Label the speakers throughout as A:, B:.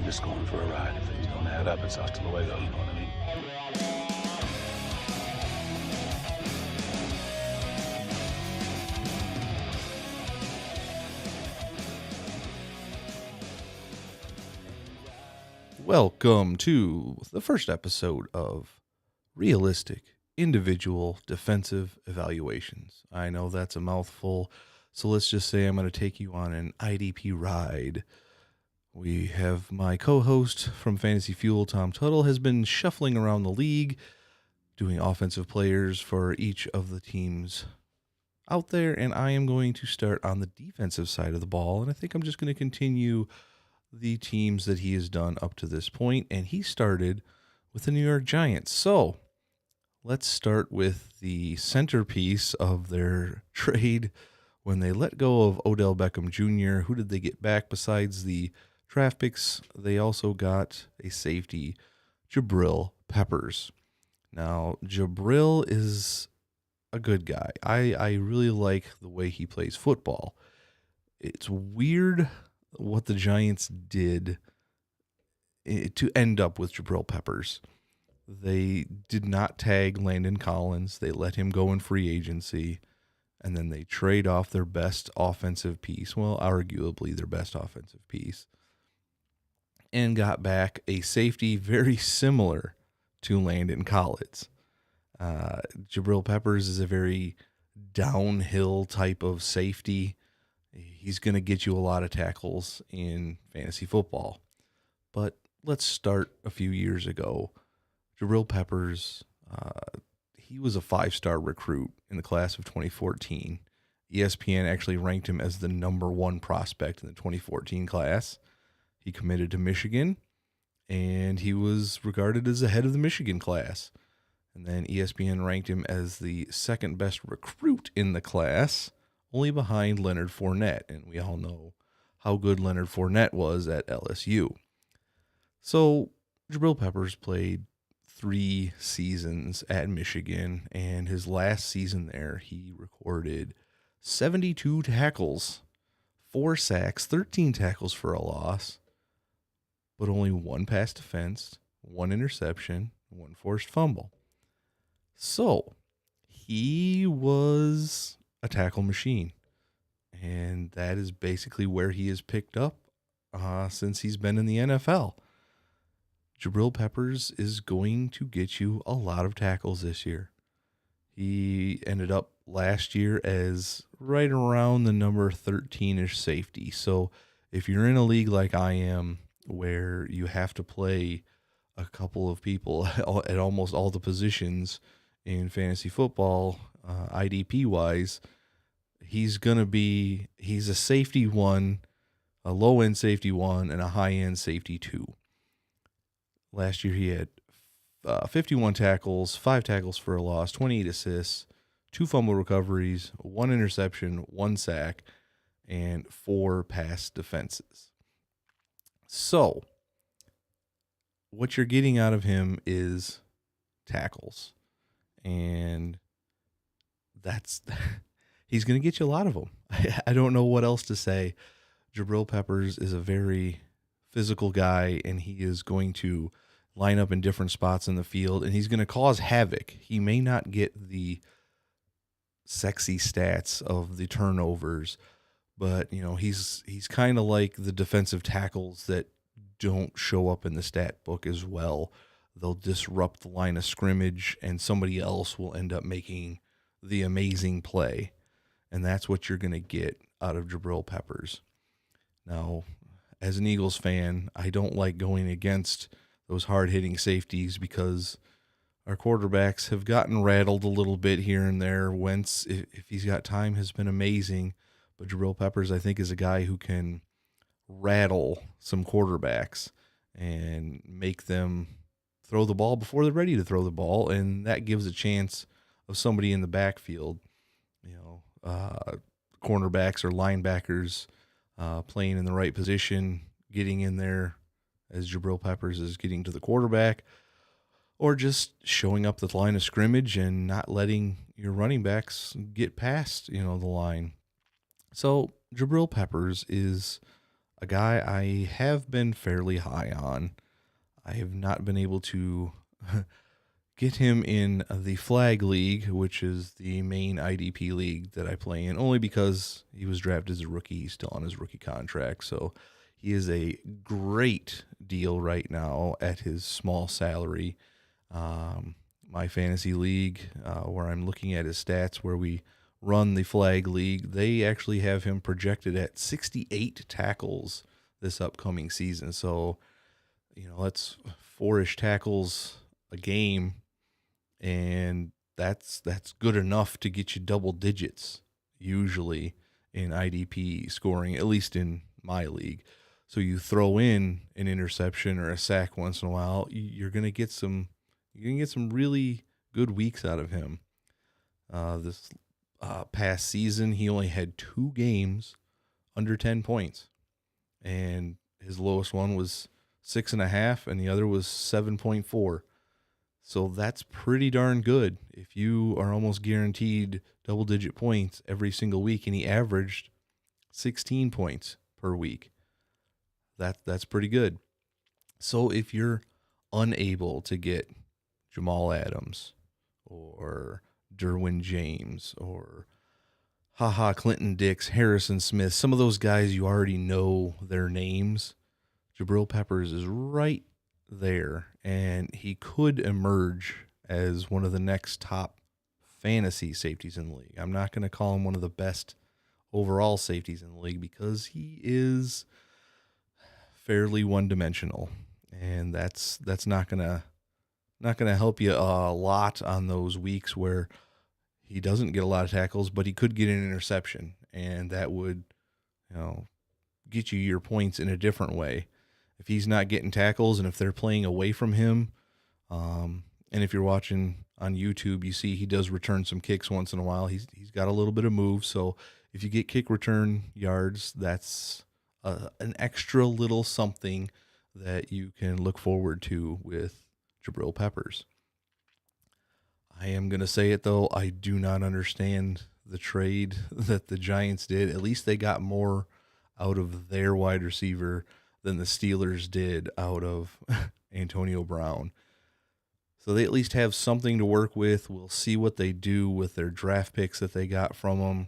A: just going for a ride. If things don't add up, it's hasta luego, you know what I mean?
B: Welcome to the first episode of Realistic Individual Defensive Evaluations. I know that's a mouthful, so let's just say I'm going to take you on an IDP ride. We have my co-host from Fantasy Fuel, Tom Tuttle, has been shuffling around the league, doing offensive players for each of the teams out there, and I am going to start on the defensive side of the ball, and I think I'm just going to continue the teams that he has done up to this point, and he started with the New York Giants. So let's start with the centerpiece of their trade when they let go of Odell Beckham Jr. Who did they get back besides the draft picks? They also got a safety, Jabrill Peppers. Now, Jabrill is a good guy. I really like the way he plays football. It's weird what the Giants did to end up with Jabrill Peppers. They did not tag Landon Collins. They let him go in free agency, and then they trade off their best offensive piece, well, arguably their best offensive piece, and got back a safety very similar to Landon Collins. Jabrill Peppers is a very downhill type of safety. He's going to get you a lot of tackles in fantasy football. But let's start a few years ago. Jabrill Peppers, he was a 5-star recruit in the class of 2014. ESPN actually ranked him as the number 1 prospect in the 2014 class. He committed to Michigan, and he was regarded as the head of the Michigan class. And then ESPN ranked him as the second best recruit in the class, only behind Leonard Fournette, and we all know how good Leonard Fournette was at LSU. So Jabrill Peppers played 3 seasons at Michigan, and his last season there, he recorded 72 tackles, 4 sacks, 13 tackles for a loss, but only 1 pass defense, 1 interception, 1 forced fumble. So he was a tackle machine, and that is basically where he has picked up since he's been in the NFL. Jabrill Peppers is going to get you a lot of tackles this year. He ended up last year as right around the number 13-ish safety. So if you're in a league like I am, where you have to play a couple of people at almost all the positions in fantasy football, IDP-wise, he's a safety 1, a low-end safety 1, and a high-end safety 2. Last year he had 51 tackles, 5 tackles for a loss, 28 assists, 2 fumble recoveries, 1 interception, 1 sack, and 4 pass defenses. So what you're getting out of him is tackles. And he's going to get you a lot of them. I don't know what else to say. Jabrill Peppers is a very physical guy, and he is going to line up in different spots in the field, and he's going to cause havoc. He may not get the sexy stats of the turnovers, but he's kind of like the defensive tackles that don't show up in the stat book as well. They'll disrupt the line of scrimmage, and somebody else will end up making the amazing play. And that's what you're going to get out of Jabrill Peppers. Now, as an Eagles fan, I don't like going against those hard-hitting safeties because our quarterbacks have gotten rattled a little bit here and there. Wentz, if he's got time, has been amazing. But Jabrill Peppers, I think, is a guy who can rattle some quarterbacks and make them throw the ball before they're ready to throw the ball, and that gives a chance of somebody in the backfield, cornerbacks or linebackers playing in the right position, getting in there as Jabrill Peppers is getting to the quarterback, or just showing up the line of scrimmage and not letting your running backs get past, the line. So Jabrill Peppers is a guy I have been fairly high on. I have not been able to get him in the Flag League, which is the main IDP league that I play in, only because he was drafted as a rookie. He's still on his rookie contract, so he is a great deal right now at his small salary. My fantasy league, where I'm looking at his stats, where we run the Flag League, they actually have him projected at 68 tackles this upcoming season. So, that's 4-ish tackles a game, and that's good enough to get you double digits usually in IDP scoring, at least in my league. So you throw in an interception or a sack once in a while, you're gonna get some really good weeks out of him. This past season, he only had 2 games under 10 points, and his lowest one was 6.5, and the other was 7.4. So that's pretty darn good. If you are almost guaranteed double-digit points every single week, and he averaged 16 points per week, that's pretty good. So if you're unable to get Jamal Adams or Derwin James or Clinton Dix, Harrison Smith, some of those guys you already know their names, Jabrill Peppers is right there, and he could emerge as one of the next top fantasy safeties in the league. I'm not going to call him one of the best overall safeties in the league because he is fairly one-dimensional, and that's not going to help you a lot on those weeks where he doesn't get a lot of tackles, but he could get an interception, and that would, get you your points in a different way. If he's not getting tackles and if they're playing away from him, and if you're watching on YouTube, you see he does return some kicks once in a while. He's got a little bit of move, so if you get kick return yards, that's an extra little something that you can look forward to with Jabrill Peppers. I am going to say it, though, I do not understand the trade that the Giants did. At least they got more out of their wide receiver than the Steelers did out of Antonio Brown. So they at least have something to work with. We'll see what they do with their draft picks that they got from them.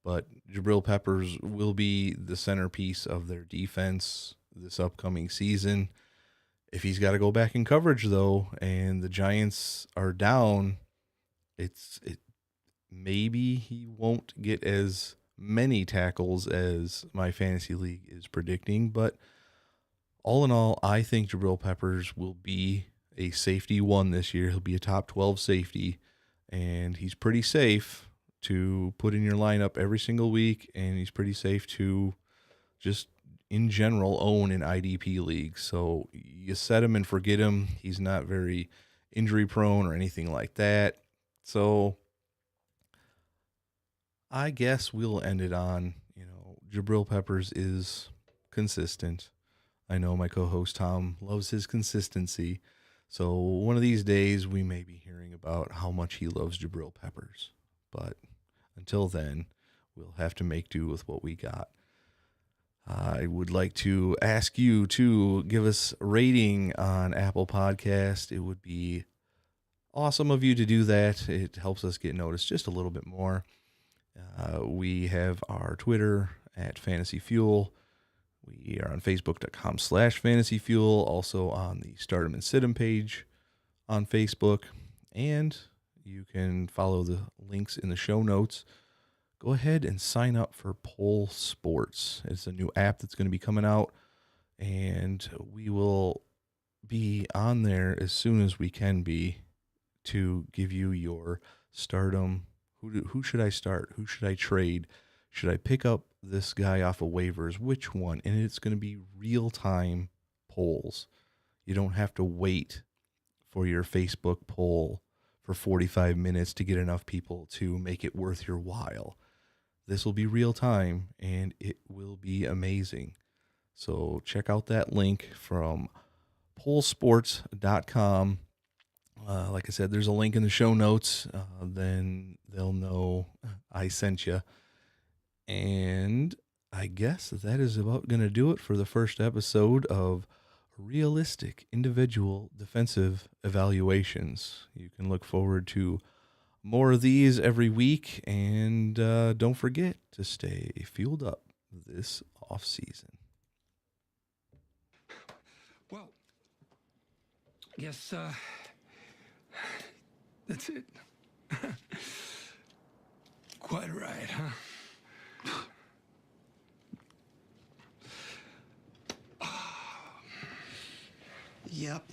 B: But Jabrill Peppers will be the centerpiece of their defense this upcoming season. If he's got to go back in coverage, though, and the Giants are down, maybe he won't get as many tackles as my fantasy league is predicting, but all in all, I think Jabrill Peppers will be a safety 1 this year. He'll be a top 12 safety, and he's pretty safe to put in your lineup every single week, and he's pretty safe to just in general own in IDP leagues. So you set him and forget him. He's not very injury prone or anything like that. So I guess we'll end it on, Jabrill Peppers is consistent. I know my co-host Tom loves his consistency. So one of these days we may be hearing about how much he loves Jabrill Peppers. But until then, we'll have to make do with what we got. I would like to ask you to give us a rating on Apple Podcast. It would be awesome of you to do that. It helps us get noticed just a little bit more. We have our Twitter at Fantasy Fuel. We are on Facebook.com/Fantasy Fuel, also on the Stardom and Sid'em page on Facebook. And you can follow the links in the show notes. Go ahead and sign up for Poll Sports. It's a new app that's going to be coming out, and we will be on there as soon as we can be to give you your Stardom. Who should I start? Who should I trade? Should I pick up this guy off of waivers? Which one? And it's going to be real-time polls. You don't have to wait for your Facebook poll for 45 minutes to get enough people to make it worth your while. This will be real-time, and it will be amazing. So check out that link from pollsports.com. Like I said, there's a link in the show notes. Then they'll know I sent you. And I guess that is about going to do it for the first episode of Realistic Individual Defensive Evaluations. You can look forward to more of these every week, and don't forget to stay fueled up this off season.
C: Well, I guess that's it. Quite a ride, huh?
D: Yep.